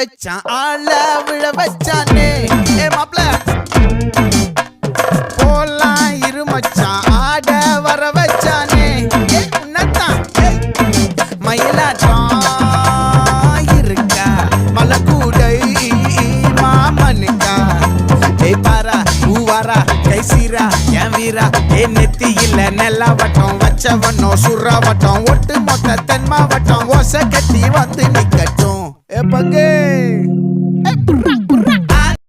வச்சான் ஆள விழ வச்சானே ஏ மாப்ள போலாம் இருமச்சான் ஆட வர வச்சானே ஏ உன்னதான் மயிலாட்டம் இருக்கா மலக்கூடை மாமனுக்கா ஏ பாரா ஊவாரா கைசீரா என் வீரா ஏ நெத்தி இல்ல நெல்லாவட்டம் வச்சவனும் சுறாவட்டம் ஒட்டு மொத்த தென் மாவட்டம் ஓசை கட்டி வந்து நிக்கட்டும் ஏ பங்கே